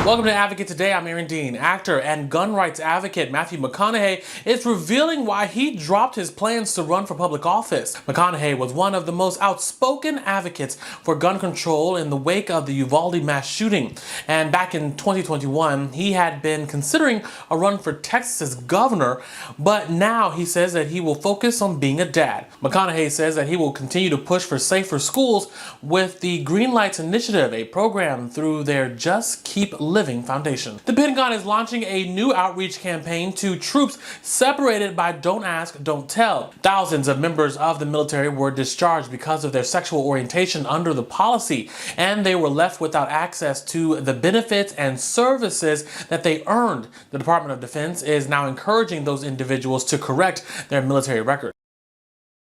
Welcome to Advocate Today. I'm Aaron Dean. Actor and gun rights advocate Matthew McConaughey is revealing why he dropped his plans to run for public office. McConaughey was one of the most outspoken advocates for gun control in the wake of the Uvalde mass shooting. And back in 2021, he had been considering a run for Texas governor, but now he says that he will focus on being a dad. McConaughey says that he will continue to push for safer schools with the Green Lights Initiative, a program through their Just Keep Living Foundation. The Pentagon is launching a new outreach campaign to troops separated by Don't Ask, Don't Tell. Thousands of members of the military were discharged because of their sexual orientation under the policy, and they were left without access to the benefits and services that they earned. The Department of Defense is now encouraging those individuals to correct their military record.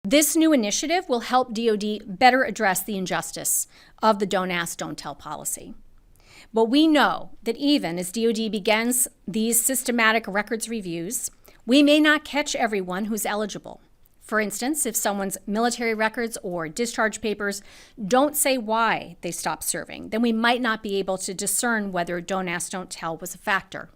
This new initiative will help DoD better address the injustice of the Don't Ask, Don't Tell policy. But we know that even as DoD begins these systematic records reviews, we may not catch everyone who's eligible. For instance, if someone's military records or discharge papers don't say why they stopped serving, then we might not be able to discern whether Don't Ask, Don't Tell was a factor.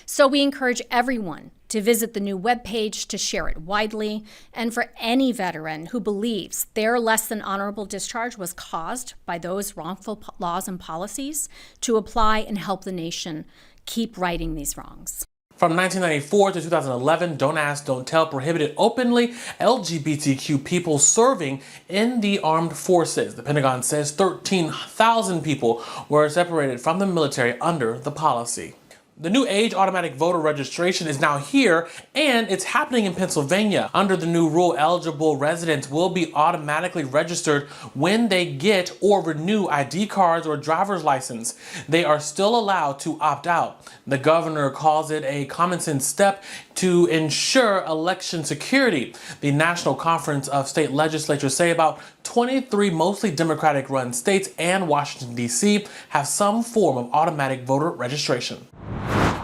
So we encourage everyone to visit the new webpage, to share it widely, and for any veteran who believes their less than honorable discharge was caused by those wrongful laws and policies, to apply and help the nation keep righting these wrongs. From 1994 to 2011, Don't Ask, Don't Tell prohibited openly LGBTQ people serving in the armed forces. The Pentagon says 13,000 people were separated from the military under the policy. The new age automatic voter registration is now here, and it's happening in Pennsylvania. Under the new rule, eligible residents will be automatically registered when they get or renew ID cards or driver's license. They are still allowed to opt out. The governor calls it a common sense step to ensure election security. The National Conference of State Legislatures say about 23 mostly Democratic-run states and Washington, D.C. have some form of automatic voter registration.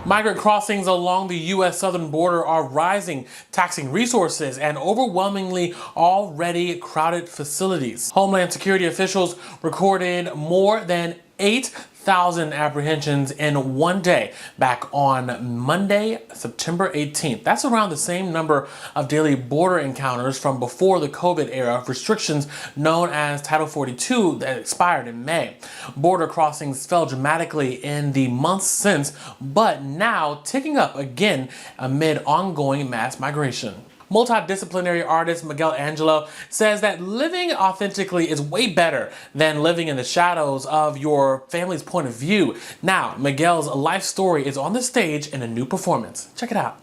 Migrant crossings along the U.S. southern border are rising, taxing resources and overwhelmingly already crowded facilities. Homeland Security officials recorded more than 8,000 apprehensions in one day back on Monday, September 18th. That's around the same number of daily border encounters from before the COVID era of restrictions known as Title 42 that expired in May. Border crossings fell dramatically in the months since, but now ticking up again amid ongoing mass migration. Multidisciplinary artist Miguel Anggelo says that living authentically is way better than living in the shadows of your family's point of view. Now, Miguel's life story is on the stage in a new performance. Check it out.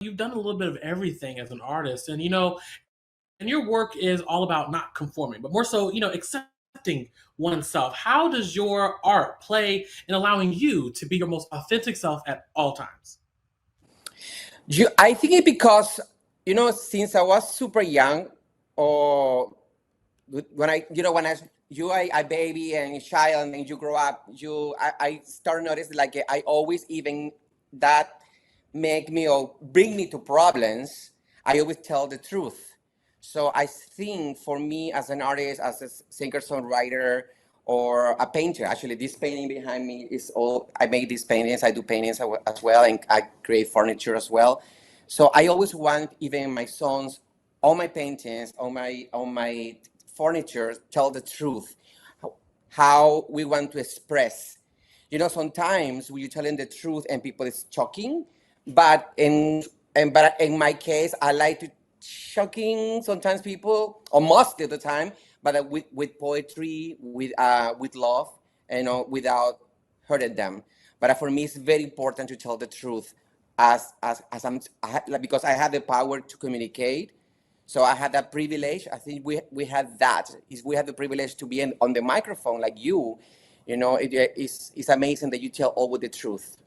You've done a little bit of everything as an artist, and your work is all about not conforming, but more so, accepting oneself. How does your art play in allowing you to be your most authentic self at all times? I think it because, since I was super young, or when you are a baby and a child and then you grow up, I start noticing like I always, even that make me or bring me to problems, I always tell the truth. So I think for me as an artist, as a singer-songwriter, or a painter, actually this painting behind me is all, I make these paintings, I do paintings as well, and I create furniture as well. So I always want, even in my songs, all my paintings, all my furniture, tell the truth, how we want to express. Sometimes when you're telling the truth and people is shocking, but in my case, I like to shocking sometimes people, or most of the time, but with poetry, with love, without hurting them. But for me, it's very important to tell the truth, because I have the power to communicate. So I had that privilege. I think we had that. We have the privilege to be on the microphone like you. It's amazing that you tell all with the truth.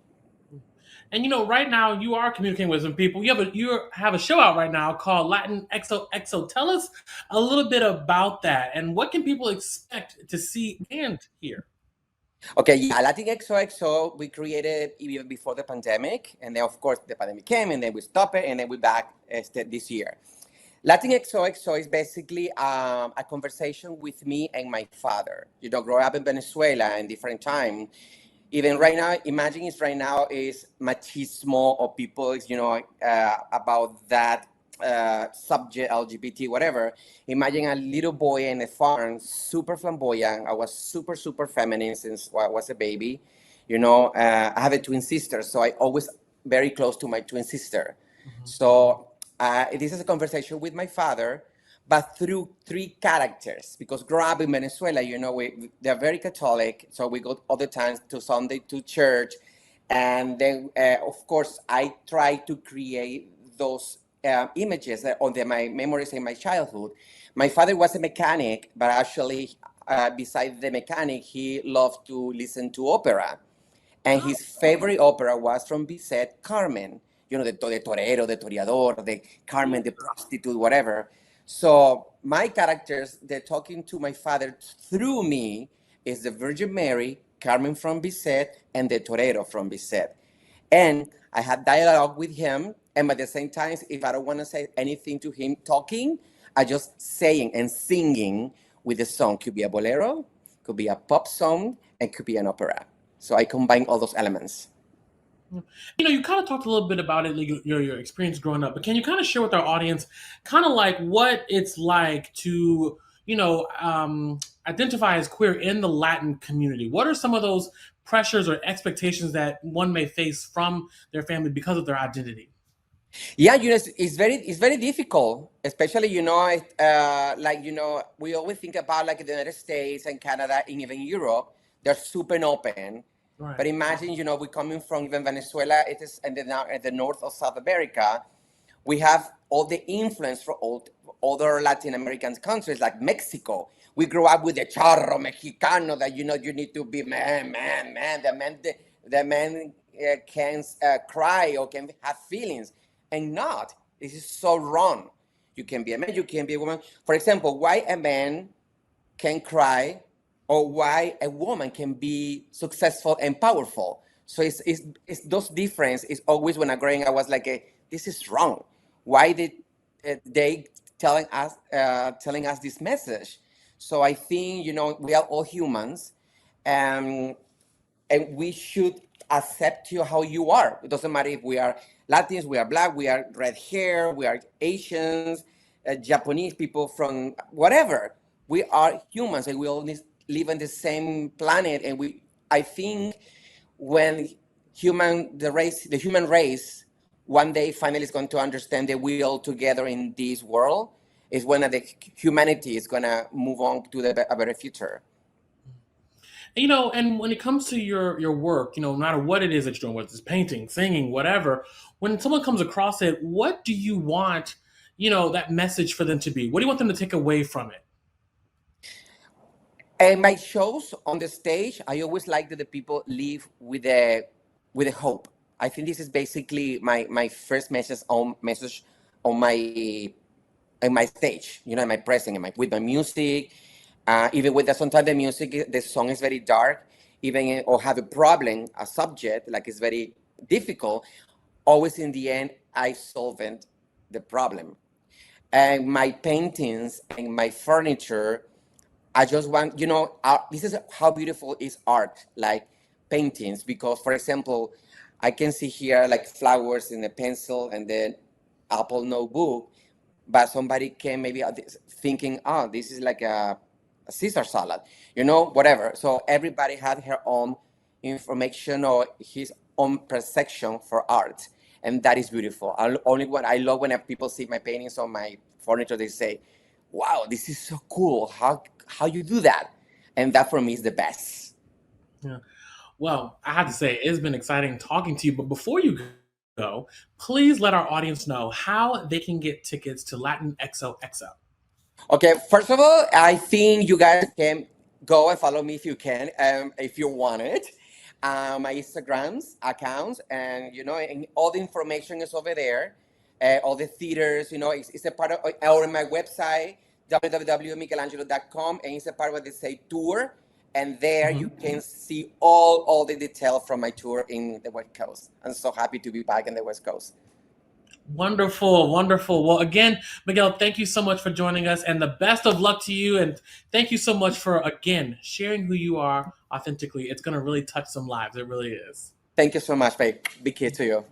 And right now you are communicating with some people. You have a show out right now called Latin XOXO. Tell us a little bit about that and what can people expect to see and hear? Okay, yeah, Latin XOXO, we created even before the pandemic. And then, of course, the pandemic came and then we stopped it and then we're back this year. Latin XOXO is basically a conversation with me and my father. You know, growing up in Venezuela in different time. Even right now, imagine it's right now is machismo or people, you know, about that subject, LGBT, whatever. Imagine a little boy in a farm, super flamboyant. I was super, super feminine since I was a baby. You know, I have a twin sister, so I always very close to my twin sister. So this is a conversation with my father, but through three characters. Because growing up in Venezuela, you know, they're very Catholic, so we go all the time to Sunday to church, and then of course I try to create those images on my memories in my childhood. My father was a mechanic, but actually, besides the mechanic, he loved to listen to opera. And his favorite opera was from Bizet, Carmen. You know, the torero, the toreador, the Carmen, the prostitute, whatever. So my characters, they're talking to my father through me, is the Virgin Mary, Carmen from Bizet, and the torero from Bizet. And I had dialogue with him, and at the same time, if I don't want to say anything to him talking, I just saying and singing with the song. Could be a bolero, could be a pop song, and could be an opera. So I combine all those elements. You know, you kind of talked a little bit about it, like your experience growing up, but can you kind of share with our audience kind of like what it's like to, identify as queer in the Latin community? What are some of those pressures or expectations that one may face from their family because of their identity? Yeah, you know, it's very difficult, especially like we always think about like the United States and Canada and even Europe, they're super open. Right. But imagine, you know, we're coming from even Venezuela, it is in the north of South America. We have all the influence from all other Latin American countries like Mexico. We grew up with the charro mexicano that you know you need to be man. The man can cry or can have feelings, and not. This is so wrong. You can be a man, you can be a woman. For example, why a man can cry or why a woman can be successful and powerful. So it's those difference is always when I'm growing, I was like, this is wrong. Why did they telling us this message? So I think, you know, we are all humans, and we should accept you how you are. It doesn't matter if we are Latins, we are black, we are red hair, we are Asians, Japanese people from whatever. We are humans, and we all live on the same planet. And I think when the human race, one day finally is going to understand that we all together in this world, is when the humanity is going to move on to a better future. You know, and when it comes to your work, no matter what it is that you're doing, whether it's painting, singing, whatever, when someone comes across it, what do you want, that message for them to be? What do you want them to take away from it? And my shows on the stage, I always like that the people leave with a hope. I think this is basically my first message on my stage, you know, in my presence, with my music, even with sometimes the music, the song is very dark, even or have a problem, a subject like it's very difficult. Always in the end, I solved the problem. And my paintings and my furniture, I just want, this is how beautiful is art, like paintings, because for example, I can see here like flowers in a pencil and then Apple notebook, but somebody can maybe thinking, oh, this is like a Caesar salad, whatever. So everybody had her own information or his own perception for art. And that is beautiful. Only what I love when people see my paintings on my furniture, they say, wow, this is so cool. How you do that? And that for me is the best. Yeah. Well, I have to say, it's been exciting talking to you. But before you go, please let our audience know how they can get tickets to Latin XOXO. Okay, first of all, I think you guys can go and follow me if you can, if you want it. My Instagrams accounts, and and all the information is over there. All the theaters, it's a part of, or my website, www.miguelangelo.com, and it's a part of the say tour. And there you can see all the detail from my tour in the West Coast. I'm so happy to be back in the West Coast. Wonderful, wonderful. Well, again, Miguel, thank you so much for joining us and the best of luck to you. And thank you so much for, again, sharing who you are authentically. It's going to really touch some lives. It really is. Thank you so much, babe. Big kid to you.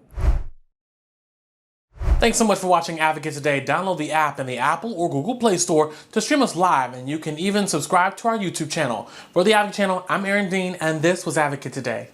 Thanks so much for watching Advocate Today. Download the app in the Apple or Google Play Store to stream us live, and you can even subscribe to our YouTube channel. For the Advocate channel, I'm Aaron Dean, and this was Advocate Today.